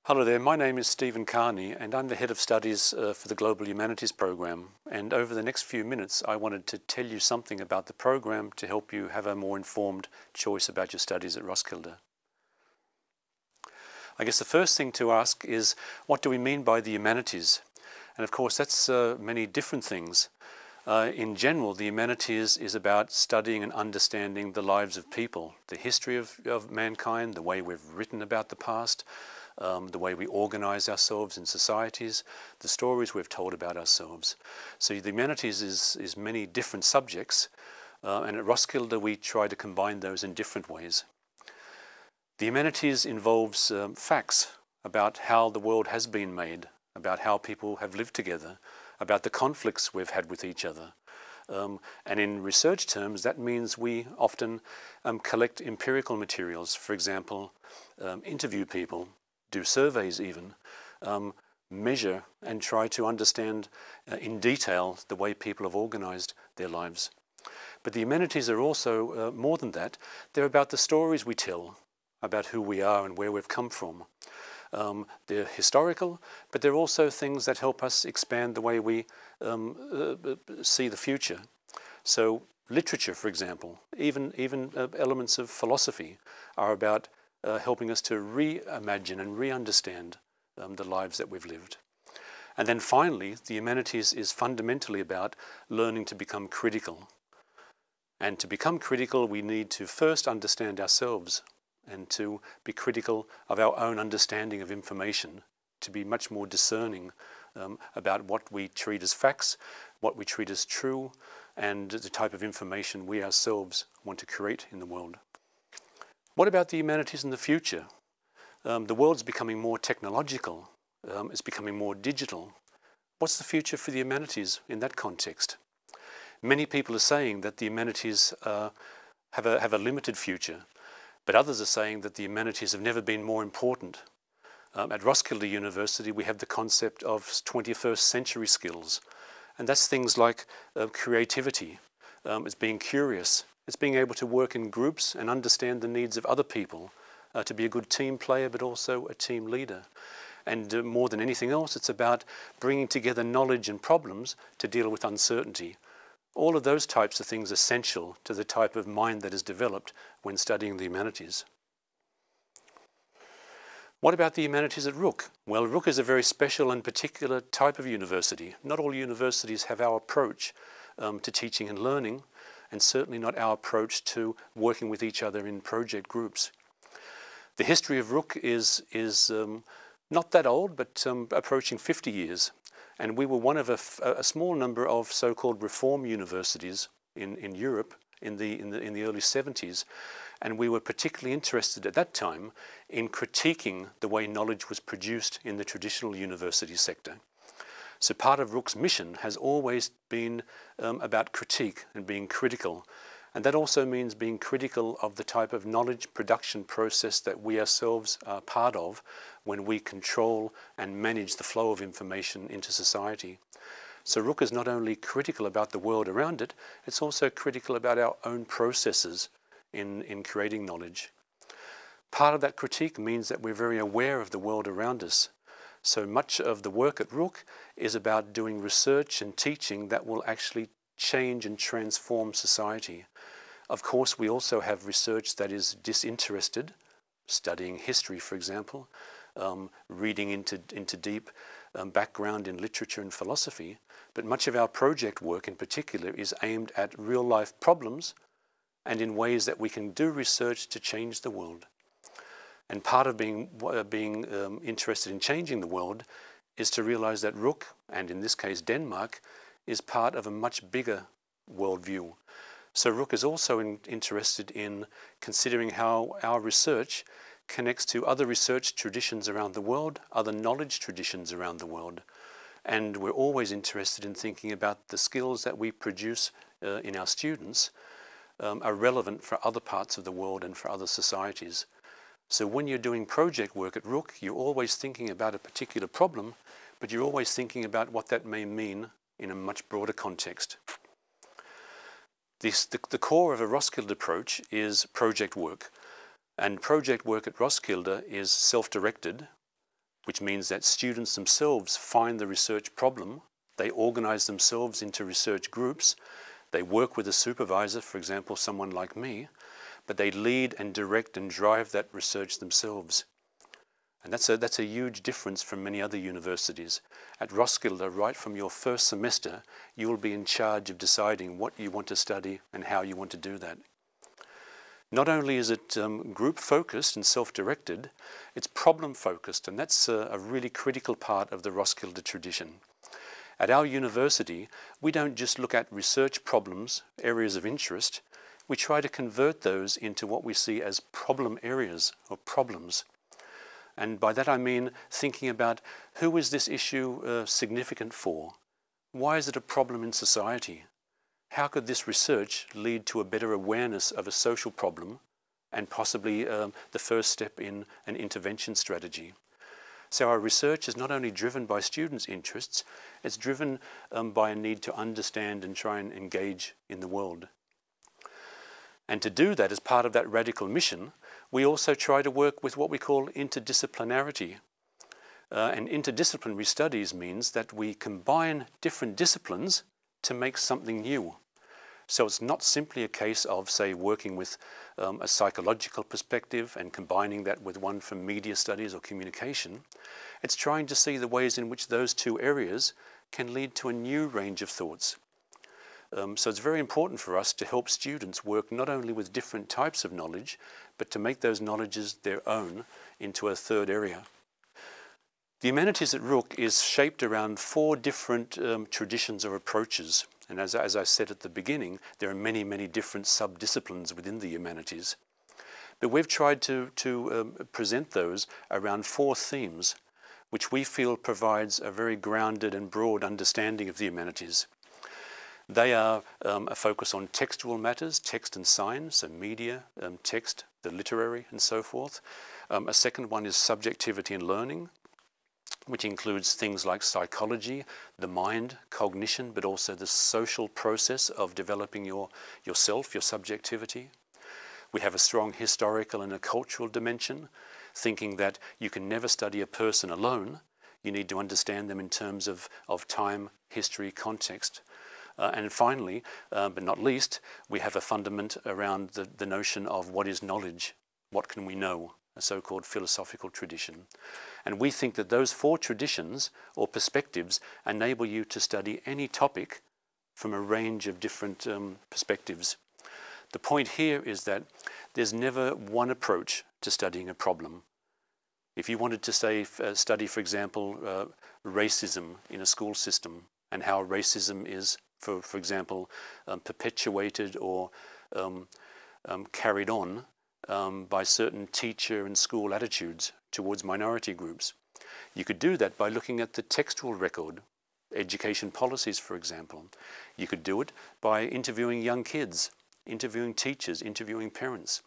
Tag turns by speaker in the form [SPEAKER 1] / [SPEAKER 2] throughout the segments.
[SPEAKER 1] Hello there, my name is Stephen Carney and I'm the Head of Studies for the Global Humanities Program, and over the next few minutes I wanted to tell you something about the program to help you have a more informed choice about your studies at Roskilde. I guess the first thing to ask is, what do we mean by the humanities? And of course that's many different things. In general, the humanities is about studying and understanding the lives of people, the history of mankind, the way we've written about the past, the way we organize ourselves in societies, the stories we've told about ourselves. So the humanities is many different subjects, and at Roskilde we try to combine those in different ways. The humanities involves facts about how the world has been made, about how people have lived together, about the conflicts we've had with each other. And in research terms, that means we often collect empirical materials, for example, interview people, do surveys even, measure and try to understand in detail the way people have organized their lives. But the humanities are also more than that. They're about the stories we tell, about who we are and where we've come from. They're historical, but they're also things that help us expand the way we see the future. So literature, for example, even elements of philosophy are about helping us to reimagine and re-understand the lives that we've lived. And then finally, the humanities is fundamentally about learning to become critical. And to become critical, we need to first understand ourselves and to be critical of our own understanding of information, to be much more discerning about what we treat as facts, what we treat as true, and the type of information we ourselves want to create in the world. What about the humanities in the future? The world's becoming more technological, it's becoming more digital. What's the future for the humanities in that context? Many people are saying that the humanities have a limited future, but others are saying that the humanities have never been more important. At Roskilde University we have the concept of 21st century skills, and that's things like creativity, it's being curious, it's being able to work in groups and understand the needs of other people, to be a good team player but also a team leader. And more than anything else, it's about bringing together knowledge and problems to deal with uncertainty. All of those types of things are essential to the type of mind that is developed when studying the humanities. What about the humanities at Rook? Well, Rook is a very special and particular type of university. Not all universities have our approach to teaching and learning, and certainly not our approach to working with each other in project groups. The history of Rook is not that old, but approaching 50 years. And we were one of a small number of so-called reform universities in Europe in the early 70s. And we were particularly interested at that time in critiquing the way knowledge was produced in the traditional university sector. So part of Rook's mission has always been about critique and being critical. And that also means being critical of the type of knowledge production process that we ourselves are part of when we control and manage the flow of information into society. So Rook is not only critical about the world around it, it's also critical about our own processes in creating knowledge. Part of that critique means that we're very aware of the world around us. So much of the work at Rook is about doing research and teaching that will actually change and transform society. Of course, we also have research that is disinterested, studying history, for example, reading into deep background in literature and philosophy. But much of our project work in particular is aimed at real-life problems and in ways that we can do research to change the world. And part of being interested in changing the world is to realize that Rook, and in this case Denmark, is part of a much bigger worldview. So Rook is also interested in considering how our research connects to other research traditions around the world, other knowledge traditions around the world. And we're always interested in thinking about the skills that we produce in our students are relevant for other parts of the world and for other societies. So when you're doing project work at Rook, you're always thinking about a particular problem, but you're always thinking about what that may mean in a much broader context. The core of a Roskilde approach is project work. And project work at Roskilde is self-directed, which means that students themselves find the research problem, they organize themselves into research groups, they work with a supervisor, for example, someone like me, but they lead and direct and drive that research themselves. And that's a huge difference from many other universities. At Roskilde, right from your first semester, you will be in charge of deciding what you want to study and how you want to do that. Not only is it group-focused and self-directed, it's problem-focused, and that's a really critical part of the Roskilde tradition. At our university, we don't just look at research problems, areas of interest, we try to convert those into what we see as problem areas or problems. And by that I mean thinking about who is this issue significant for? Why is it a problem in society? How could this research lead to a better awareness of a social problem and possibly the first step in an intervention strategy? So our research is not only driven by students' interests, it's driven by a need to understand and try and engage in the world. And to do that, as part of that radical mission, we also try to work with what we call interdisciplinarity. And interdisciplinary studies means that we combine different disciplines to make something new. So it's not simply a case of, say, working with a psychological perspective and combining that with one from media studies or communication. It's trying to see the ways in which those two areas can lead to a new range of thoughts. So it's very important for us to help students work not only with different types of knowledge, but to make those knowledges their own into a third area. The humanities at Rook is shaped around 4 different traditions or approaches. And as I said at the beginning, there are many, many different sub-disciplines within the humanities. But we've tried to present those around 4 themes, which we feel provides a very grounded and broad understanding of the humanities. They are a focus on textual matters, text and sign, so media, text, the literary and so forth. A second one is subjectivity and learning, which includes things like psychology, the mind, cognition, but also the social process of developing yourself, your subjectivity. We have a strong historical and a cultural dimension, thinking that you can never study a person alone. You need to understand them in terms of time, history, context. And finally, but not least, we have a fundament around the notion of what is knowledge, what can we know, a so-called philosophical tradition. And we think that those 4 traditions or perspectives enable you to study any topic from a range of different perspectives. The point here is that there's never one approach to studying a problem. If you wanted to say, study, for example, racism in a school system and how racism is, for example, perpetuated or carried on by certain teacher and school attitudes towards minority groups. You could do that by looking at the textual record, education policies, for example. You could do it by interviewing young kids, interviewing teachers, interviewing parents.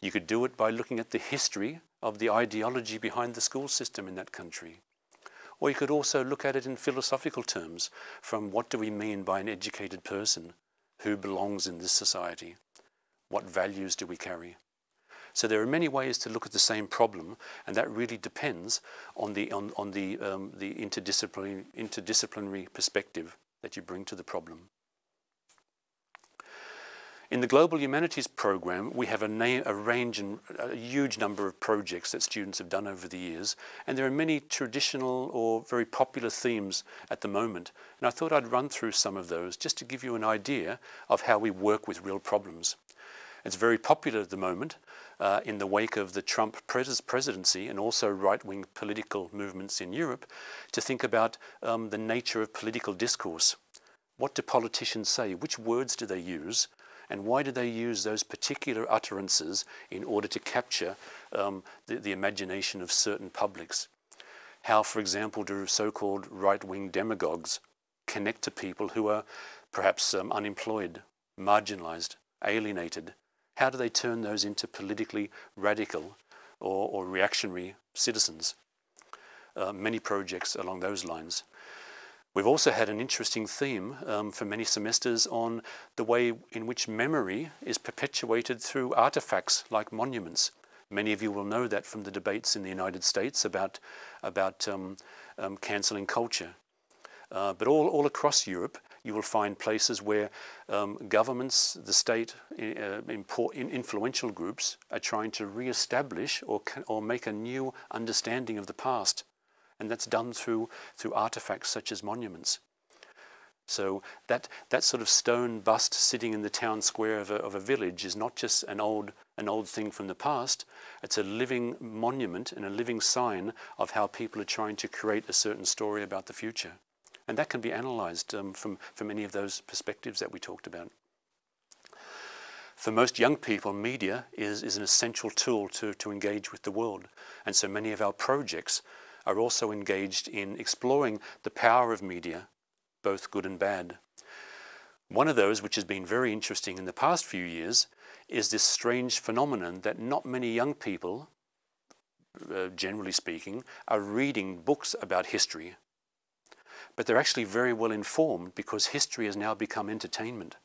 [SPEAKER 1] You could do it by looking at the history of the ideology behind the school system in that country. Or you could also look at it in philosophical terms, from what do we mean by an educated person? Who belongs in this society? What values do we carry? So there are many ways to look at the same problem, and that really depends on the interdisciplinary perspective that you bring to the problem. In the Global Humanities program, we have a range and a huge number of projects that students have done over the years, and there are many traditional or very popular themes at the moment. And I thought I'd run through some of those just to give you an idea of how we work with real problems. It's very popular at the moment in the wake of the Trump presidency and also right-wing political movements in Europe to think about the nature of political discourse. What do politicians say? Which words do they use? And why do they use those particular utterances in order to capture the imagination of certain publics? How, for example, do so-called right-wing demagogues connect to people who are perhaps unemployed, marginalized, alienated? How do they turn those into politically radical or reactionary citizens? Many projects along those lines. We've also had an interesting theme for many semesters on the way in which memory is perpetuated through artifacts like monuments. Many of you will know that from the debates in the United States about cancelling culture. But all across Europe, you will find places where governments, the state, influential groups are trying to re-establish or make a new understanding of the past. And that's done through artifacts such as monuments. So that sort of stone bust sitting in the town square of a village is not just an old thing from the past. It's a living monument and a living sign of how people are trying to create a certain story about the future. And that can be analysed from any of those perspectives that we talked about. For most young people, media is an essential tool to engage with the world. And so many of our projects are also engaged in exploring the power of media, both good and bad. One of those, which has been very interesting in the past few years, is this strange phenomenon that not many young people, generally speaking, are reading books about history. But they're actually very well informed because history has now become entertainment.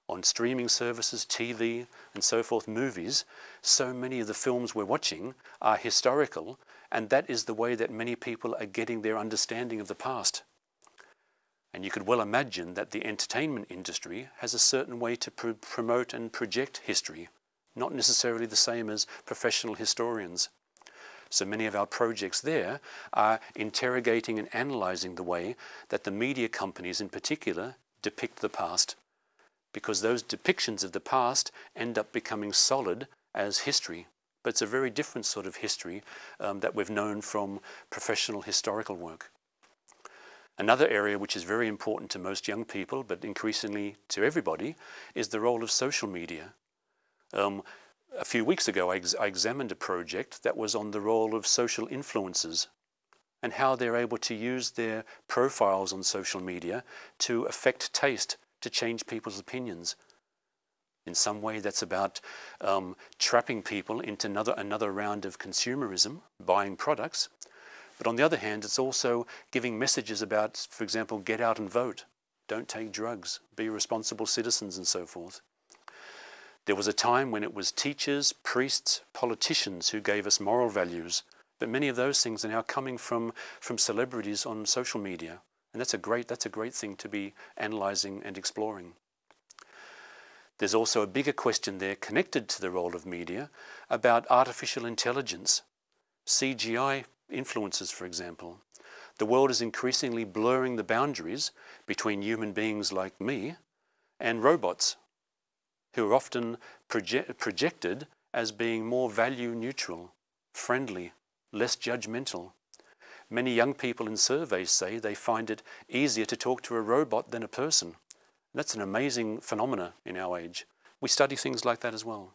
[SPEAKER 1] On streaming services, TV, and so forth, movies, so many of the films we're watching are historical, and that is the way that many people are getting their understanding of the past. And you could well imagine that the entertainment industry has a certain way to promote and project history, not necessarily the same as professional historians. So many of our projects there are interrogating and analysing the way that the media companies in particular depict the past, because those depictions of the past end up becoming solid as history. But it's a very different sort of history that we've known from professional historical work. Another area which is very important to most young people, but increasingly to everybody, is the role of social media. A few weeks ago, I examined a project that was on the role of social influencers and how they're able to use their profiles on social media to affect taste, to change people's opinions. In some way, that's about trapping people into another round of consumerism, buying products. But on the other hand, it's also giving messages about, for example, get out and vote, don't take drugs, be responsible citizens, and so forth. There was a time when it was teachers, priests, politicians who gave us moral values, but many of those things are now coming from celebrities on social media, and that's a great thing to be analysing and exploring. There's also a bigger question there connected to the role of media about artificial intelligence, CGI influences, for example. The world is increasingly blurring the boundaries between human beings like me and robots, who are often projected as being more value neutral, friendly, less judgmental. Many young people in surveys say they find it easier to talk to a robot than a person. That's an amazing phenomena in our age. We study things like that as well.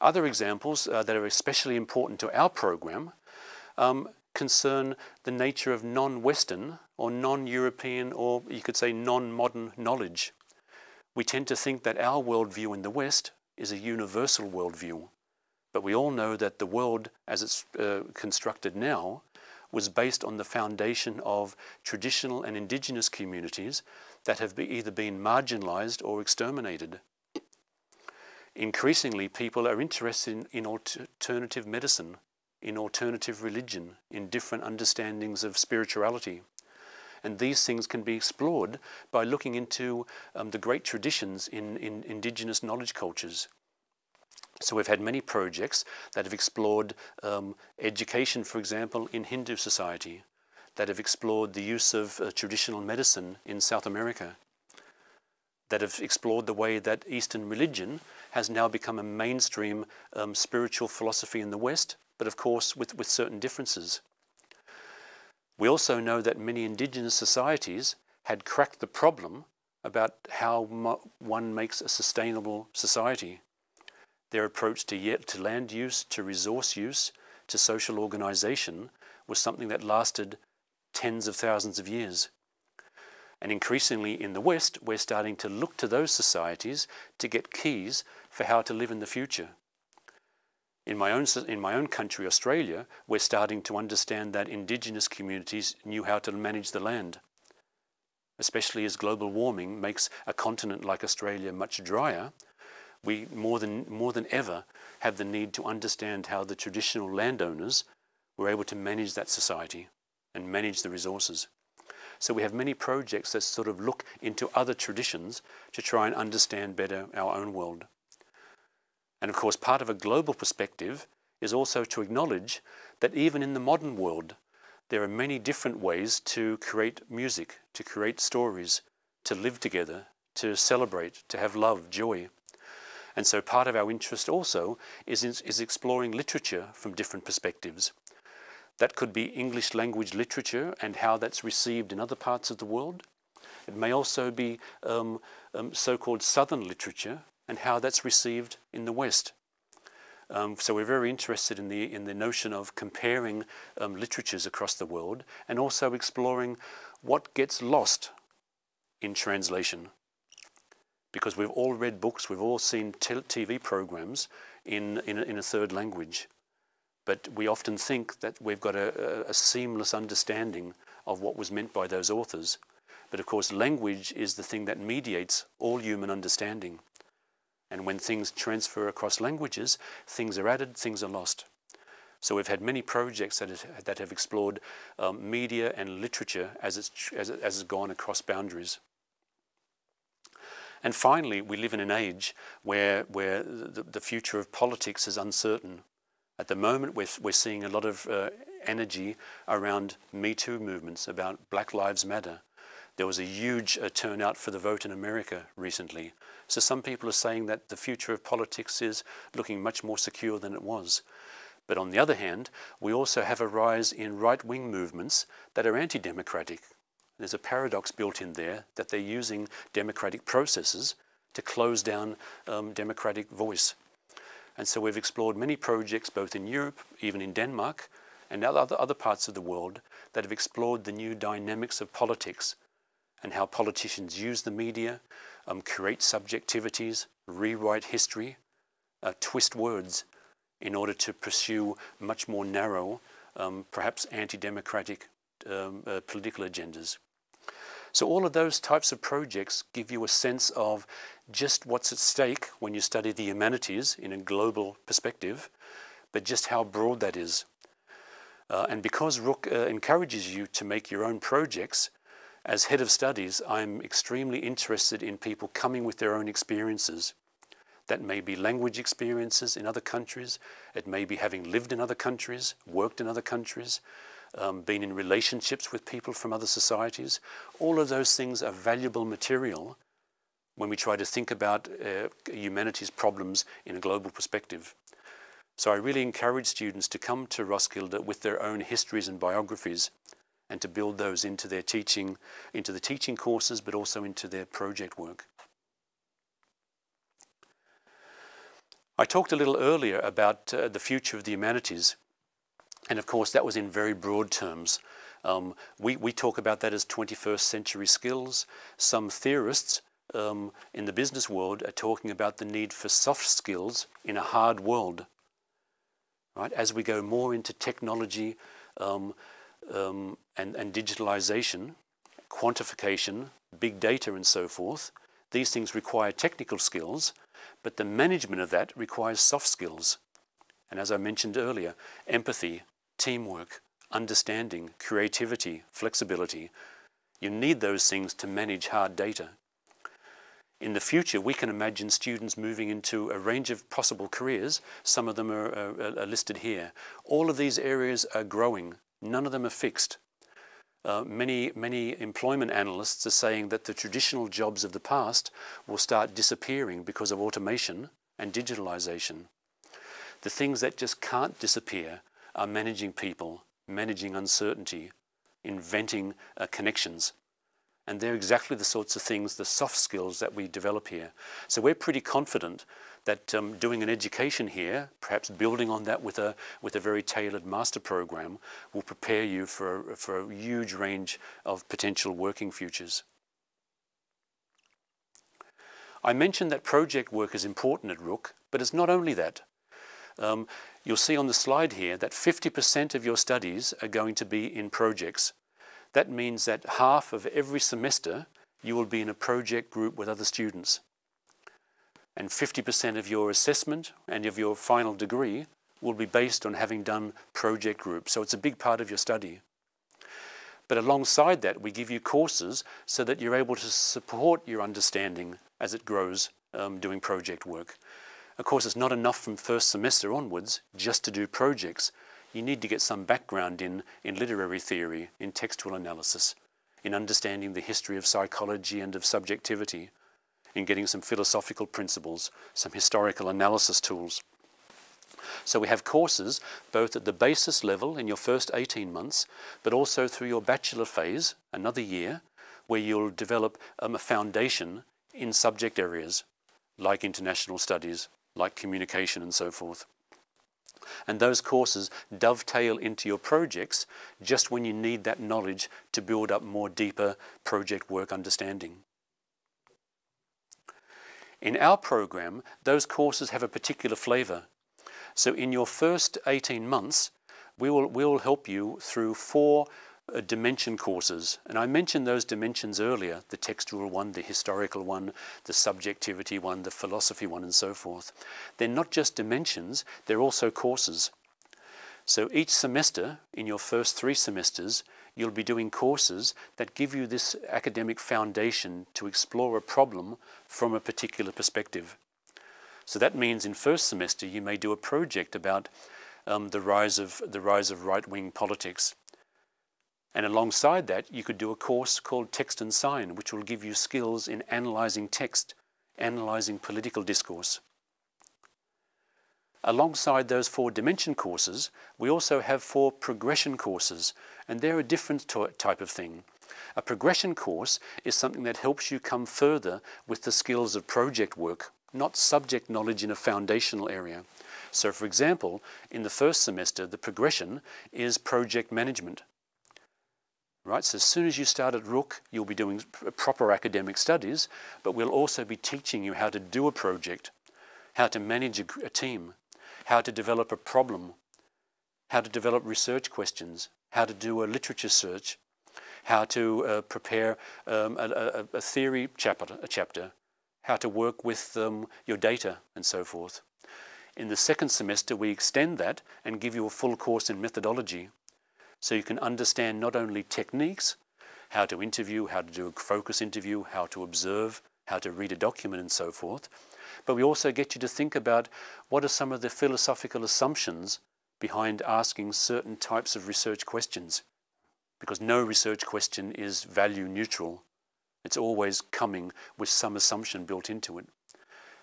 [SPEAKER 1] Other examples that are especially important to our program concern the nature of non-Western or non-European, or you could say non-modern knowledge. We tend to think that our worldview in the West is a universal worldview, but we all know that the world as it's constructed now was based on the foundation of traditional and indigenous communities that have either been marginalized or exterminated. Increasingly, people are interested in alternative medicine, in alternative religion, in different understandings of spirituality. And these things can be explored by looking into the great traditions in indigenous knowledge cultures. So we've had many projects that have explored education, for example, in Hindu society, that have explored the use of traditional medicine in South America, that have explored the way that Eastern religion has now become a mainstream spiritual philosophy in the West, but of course with certain differences. We also know that many indigenous societies had cracked the problem about how one makes a sustainable society. Their approach to land use, to resource use, to social organization was something that lasted tens of thousands of years. And increasingly in the West, we're starting to look to those societies to get keys for how to live in the future. In my own country, Australia, we're starting to understand that indigenous communities knew how to manage the land, especially as global warming makes a continent like Australia much drier. we more than ever have the need to understand how the traditional landowners were able to manage that society and manage the resources. So we have many projects that sort of look into other traditions to try and understand better our own world. And of course, part of a global perspective is also to acknowledge that even in the modern world, there are many different ways to create music, to create stories, to live together, to celebrate, to have love, joy. And so part of our interest also is exploring literature from different perspectives. That could be English language literature and how that's received in other parts of the world. It may also be so-called Southern literature and how that's received in the West. So we're very interested in the notion of comparing literatures across the world and also exploring what gets lost in translation. Because we've all read books, we've all seen TV programs in a third language. But we often think that we've got a seamless understanding of what was meant by those authors. But of course, language is the thing that mediates all human understanding. And when things transfer across languages, things are added, things are lost. So we've had many projects that have explored media and literature as it's gone across boundaries. And finally, we live in an age where the future of politics is uncertain. At the moment, we're seeing a lot of energy around Me Too movements, about Black Lives Matter. There was a huge turnout for the vote in America recently. So some people are saying that the future of politics is looking much more secure than it was. But on the other hand, we also have a rise in right-wing movements that are anti-democratic. There's a paradox built in there that they're using democratic processes to close down democratic voice. And so we've explored many projects both in Europe, even in Denmark, and other parts of the world that have explored the new dynamics of politics and how politicians use the media, create subjectivities, rewrite history, twist words in order to pursue much more narrow, perhaps anti-democratic political agendas. So all of those types of projects give you a sense of just what's at stake when you study the humanities in a global perspective, but just how broad that is. And because Rook encourages you to make your own projects, as head of studies, I'm extremely interested in people coming with their own experiences. That may be language experiences in other countries. It may be having lived in other countries, worked in other countries, been in relationships with people from other societies. All of those things are valuable material when we try to think about humanities problems in a global perspective. So I really encourage students to come to Roskilde with their own histories and biographies and to build those into their teaching, into the teaching courses, but also into their project work. I talked a little earlier about the future of the humanities. And of course, that was in very broad terms. We talk about that as 21st century skills. Some theorists in the business world are talking about the need for soft skills in a hard world. Right? As we go more into technology and digitalization, quantification, big data and so forth, these things require technical skills, but the management of that requires soft skills. And as I mentioned earlier, empathy, teamwork, understanding, creativity, flexibility. You need those things to manage hard data. In the future, we can imagine students moving into a range of possible careers. Some of them are listed here. All of these areas are growing. None of them are fixed. Many employment analysts are saying that the traditional jobs of the past will start disappearing because of automation and digitalization. The things that just can't disappear are managing people, managing uncertainty, inventing connections. And they're exactly the sorts of things, the soft skills that we develop here. So we're pretty confident that doing an education here, perhaps building on that with a very tailored master program, will prepare you for a huge range of potential working futures. I mentioned that project work is important at Rook, but it's not only that. You'll see on the slide here that 50% of your studies are going to be in projects. That means that half of every semester you will be in a project group with other students. And 50% of your assessment and of your final degree will be based on having done project groups. So it's a big part of your study. But alongside that, we give you courses so that you're able to support your understanding as it grows doing project work. Of course, it's not enough from first semester onwards just to do projects. You need to get some background in literary theory, in textual analysis, in understanding the history of psychology and of subjectivity, in getting some philosophical principles, some historical analysis tools. So we have courses both at the basis level in your first 18 months, but also through your bachelor phase, another year, where you'll develop a foundation in subject areas like international studies, like communication and so forth. And those courses dovetail into your projects just when you need that knowledge to build up more deeper project work understanding. In our program, those courses have a particular flavour. So in your first 18 months, we will help you through 4 dimension courses. And I mentioned those dimensions earlier, the textual one, the historical one, the subjectivity one, the philosophy one, and so forth. They're not just dimensions, they're also courses. So each semester, in your first 3 semesters, you'll be doing courses that give you this academic foundation to explore a problem from a particular perspective. So that means in first semester you may do a project about the rise of right-wing politics. And alongside that, you could do a course called Text and Sign, which will give you skills in analysing text, analysing political discourse. Alongside those 4 dimension courses, we also have 4 progression courses, and they're a different type of thing. A progression course is something that helps you come further with the skills of project work, not subject knowledge in a foundational area. So for example, in the first semester, the progression is project management. Right, so as soon as you start at Rook, you'll be doing proper academic studies, but we'll also be teaching you how to do a project, how to manage a team, how to develop a problem, how to develop research questions, how to do a literature search, how to prepare a theory chapter, how to work with your data, and so forth. In the second semester, we extend that and give you a full course in methodology, so you can understand not only techniques, how to interview, how to do a focus interview, how to observe, how to read a document, and so forth, but we also get you to think about what are some of the philosophical assumptions behind asking certain types of research questions, because no research question is value neutral. It's always coming with some assumption built into it.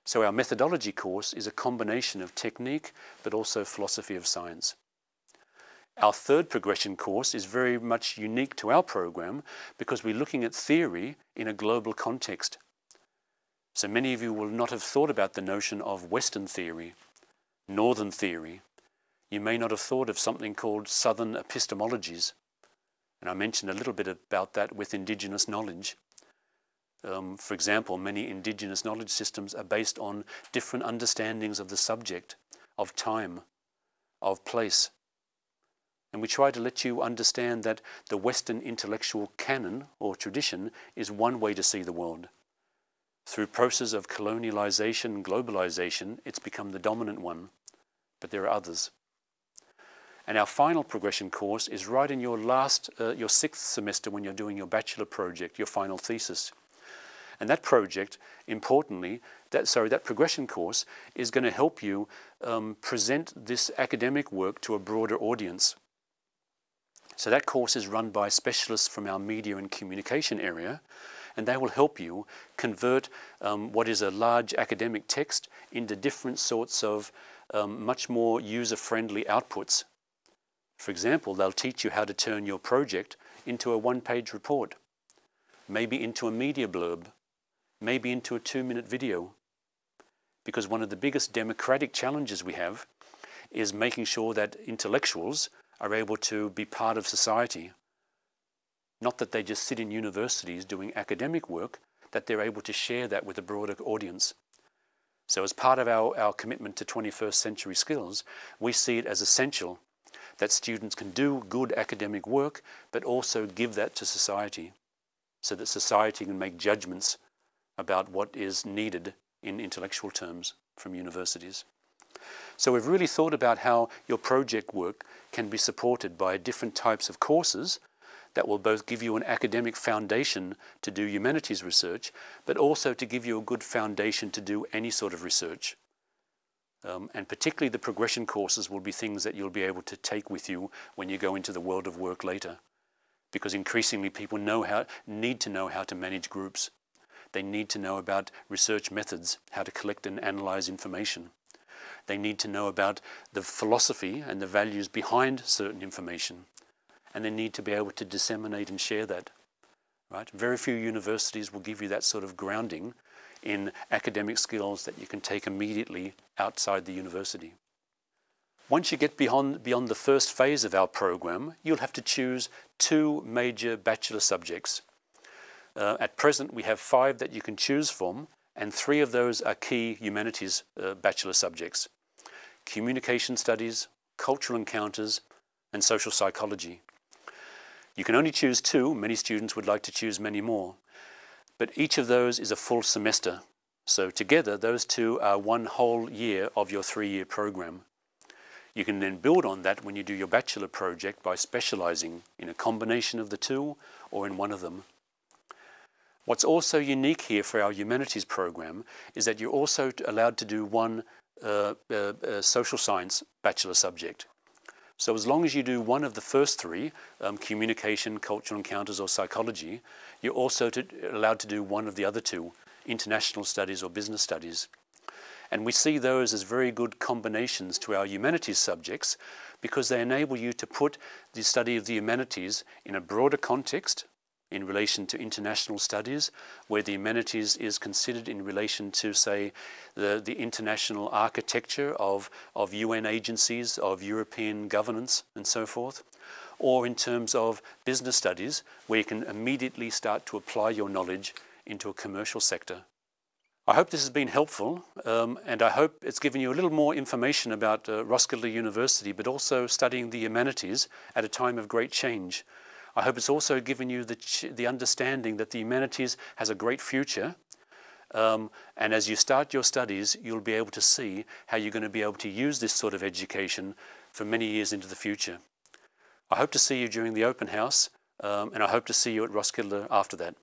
[SPEAKER 1] So our methodology course is a combination of technique, but also philosophy of science. Our third progression course is very much unique to our program because we're looking at theory in a global context. So many of you will not have thought about the notion of Western theory, Northern theory. You may not have thought of something called Southern epistemologies. And I mentioned a little bit about that with Indigenous knowledge. For example, many Indigenous knowledge systems are based on different understandings of the subject, of time, of place. And we try to let you understand that the Western intellectual canon or tradition is one way to see the world. Through process of colonialization and globalization, it's become the dominant one, but there are others. And our final progression course is right in your your 6th semester when you're doing your bachelor project, your final thesis. And that project, importantly, that progression course is going to help you present this academic work to a broader audience. So that course is run by specialists from our media and communication area, and they will help you convert what is a large academic text into different sorts of much more user-friendly outputs. For example, they'll teach you how to turn your project into a 1-page report, maybe into a media blurb, maybe into a 2-minute video. Because one of the biggest democratic challenges we have is making sure that intellectuals are able to be part of society. Not that they just sit in universities doing academic work, that they're able to share that with a broader audience. So as part of our commitment to 21st century skills, we see it as essential that students can do good academic work, but also give that to society, so that society can make judgments about what is needed in intellectual terms from universities. So we've really thought about how your project work can be supported by different types of courses that will both give you an academic foundation to do humanities research, but also to give you a good foundation to do any sort of research. And particularly the progression courses will be things that you'll be able to take with you when you go into the world of work later. Because increasingly people need to know how to manage groups. They need to know about research methods, how to collect and analyze information. They need to know about the philosophy and the values behind certain information. And they need to be able to disseminate and share that. Right? Very few universities will give you that sort of grounding in academic skills that you can take immediately outside the university. Once you get beyond the first phase of our program, you'll have to choose 2 major bachelor subjects. At present, we have 5 that you can choose from, and 3 of those are key humanities bachelor subjects: communication studies, cultural encounters, and social psychology. You can only choose 2. Many students would like to choose many more. But each of those is a full semester. So together, those 2 are 1 whole year of your 3-year program. You can then build on that when you do your bachelor project by specializing in a combination of the 2 or in one of them. What's also unique here for our humanities program is that you're also allowed to do 1 social science bachelor subject. So as long as you do one of the first 3, communication, cultural encounters, or psychology, you're also allowed to do one of the other 2, international studies or business studies. And we see those as very good combinations to our humanities subjects because they enable you to put the study of the humanities in a broader context in relation to international studies, where the humanities is considered in relation to, say, the international architecture of UN agencies, of European governance, and so forth, or in terms of business studies, where you can immediately start to apply your knowledge into a commercial sector. I hope this has been helpful, and I hope it's given you a little more information about Roskilde University, but also studying the humanities at a time of great change. I hope it's also given you the understanding that the humanities has a great future, and as you start your studies, you'll be able to see how you're going to be able to use this sort of education for many years into the future. I hope to see you during the open house, and I hope to see you at Roskilde after that.